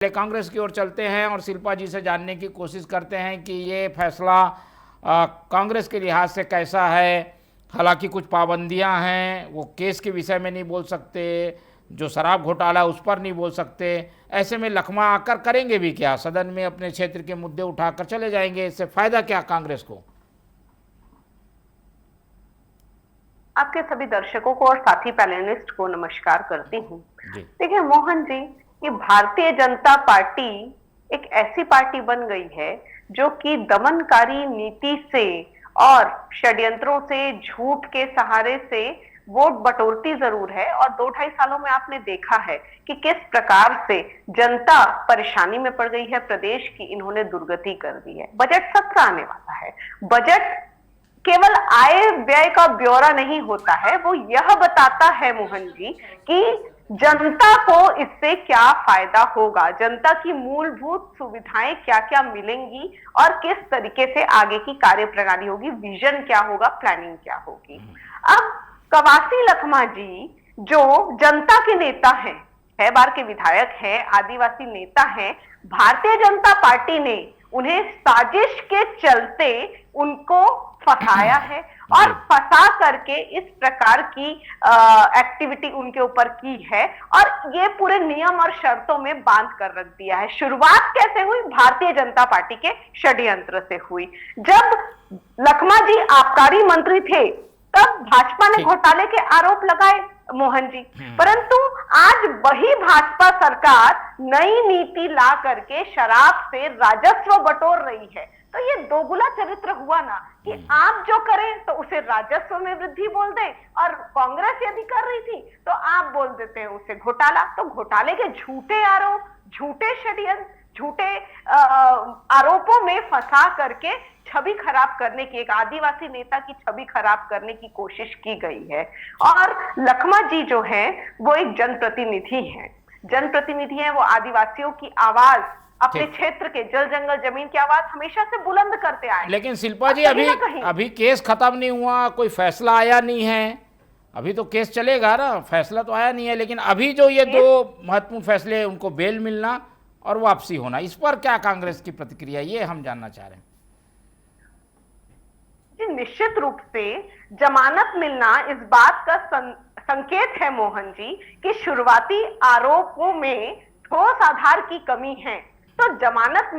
कांग्रेस की ओर चलते हैं और शिल्पा जी से जानने की कोशिश करते हैं कि ये फैसला कांग्रेस के लिहाज से कैसा है। हालांकि कुछ पाबंदियां हैं, वो केस के विषय में नहीं बोल सकते, जो शराब घोटाला उस पर नहीं बोल सकते। ऐसे में लखमा आकर करेंगे भी क्या? सदन में अपने क्षेत्र के मुद्दे उठाकर चले जाएंगे, इससे फायदा क्या कांग्रेस को? आपके सभी दर्शकों को और साथी पैनलिस्ट को नमस्कार करती हूँ। देखिए मोहन जी, कि भारतीय जनता पार्टी एक ऐसी पार्टी बन गई है जो कि दमनकारी नीति से और षड्यंत्रों से, झूठ के सहारे से वोट बटोरती जरूर है। और 2-2.5 सालों में आपने देखा है कि किस प्रकार से जनता परेशानी में पड़ गई है, प्रदेश की इन्होंने दुर्गति कर दी है। बजट सत्र आने वाला है। बजट केवल आय व्यय का ब्यौरा नहीं होता है, वो यह बताता है मोहन जी कि जनता को इससे क्या फायदा होगा, जनता की मूलभूत सुविधाएं क्या क्या मिलेंगी और किस तरीके से आगे की कार्य प्रणाली होगी, विजन क्या होगा, प्लानिंग क्या होगी। अब कवासी लखमा जी जो जनता के नेता हैं, 6 बार के विधायक हैं, आदिवासी नेता हैं, भारतीय जनता पार्टी ने उन्हें साजिश के चलते उनको फंसाया है और फंसा करके इस प्रकार की एक्टिविटी उनके ऊपर की है और ये पूरे नियम और शर्तों में बांध कर रख दिया है। शुरुआत कैसे हुई? भारतीय जनता पार्टी के षड्यंत्र से हुई। जब लखमा जी आबकारी मंत्री थे तब भाजपा ने घोटाले के आरोप लगाए मोहन जी, परंतु आज वही भाजपा सरकार नई नीति ला करके शराब से राजस्व बटोर रही है। तो ये दोगुला चरित्र हुआ ना कि आप जो करें तो उसे राजस्व में वृद्धि बोल दें और कांग्रेस यदि कर रही थी तो आप बोल देते हैं उसे घोटाला। तो घोटाले के झूठे आरोप, झूठे षड्यंत्र, झूठे आरोपों में फंसा करके छवि खराब करने की, एक आदिवासी नेता की छवि खराब करने की कोशिश की गई है। और लखमा जी जो है वो एक जनप्रतिनिधि हैं, जनप्रतिनिधि हैं, वो आदिवासियों की आवाज, अपने क्षेत्र के जल जंगल जमीन की आवाज हमेशा से बुलंद करते आए। लेकिन शिल्पा जी अभी केस खत्म नहीं हुआ, कोई फैसला आया नहीं है। अभी तो केस चलेगा ना, फैसला तो आया नहीं है। लेकिन अभी जो ये 2 महत्वपूर्ण फैसले, उनको बेल मिलना और वापसी होना, इस पर क्या कांग्रेस की प्रतिक्रिया, ये हम जानना चाह रहे हैं। निश्चित रूप से जमानत मिलना इस बात का संकेत है मोहन जी कि शुरुआती आरोपों में ठोस आधार की कमी है। तो जमानत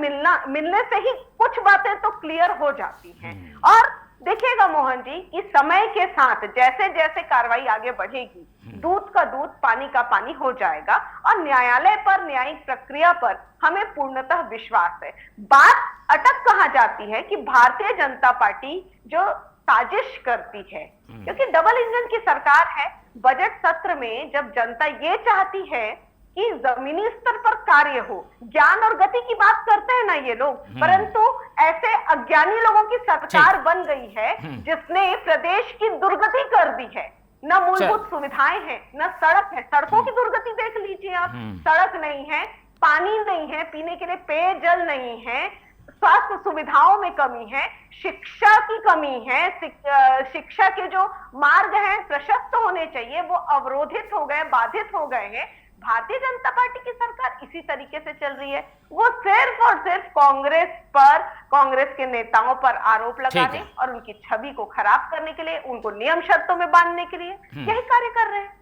मिलने से ही कुछ बातें तो क्लियर हो जाती हैं। और देखिएगा मोहन जी कि समय के साथ जैसे जैसे कार्रवाई आगे बढ़ेगी, दूध का दूध, पानी का पानी हो जाएगा और न्यायालय पर, न्यायिक प्रक्रिया पर हमें पूर्णतः विश्वास है। बात अटक कहां जाती है कि भारतीय जनता पार्टी जो साजिश करती है, क्योंकि डबल इंजन की सरकार है। बजट सत्र में जब जनता ये चाहती है कि जमीनी स्तर पर कार्य हो, ज्ञान और गति की बात करते हैं ना ये लोग, परंतु ऐसे अज्ञानी लोगों की सरकार बन गई है जिसने प्रदेश की दुर्गति कर दी है। न मूलभूत सुविधाएं हैं, न सड़क है। सड़कों की दुर्गति देख लीजिए आप, सड़क नहीं है, पानी नहीं है, पीने के लिए पेयजल नहीं है, स्वास्थ्य सुविधाओं में कमी है, शिक्षा की कमी है, शिक्षा के जो मार्ग हैं प्रशस्त होने चाहिए वो अवरोधित हो गए, बाधित हो गए हैं। भारतीय जनता पार्टी की सरकार इसी तरीके से चल रही है। वो सिर्फ और सिर्फ कांग्रेस पर, कांग्रेस के नेताओं पर आरोप लगाने और उनकी छवि को खराब करने के लिए, उनको नियम शर्तों में बांधने के लिए यही कार्य कर रहे हैं।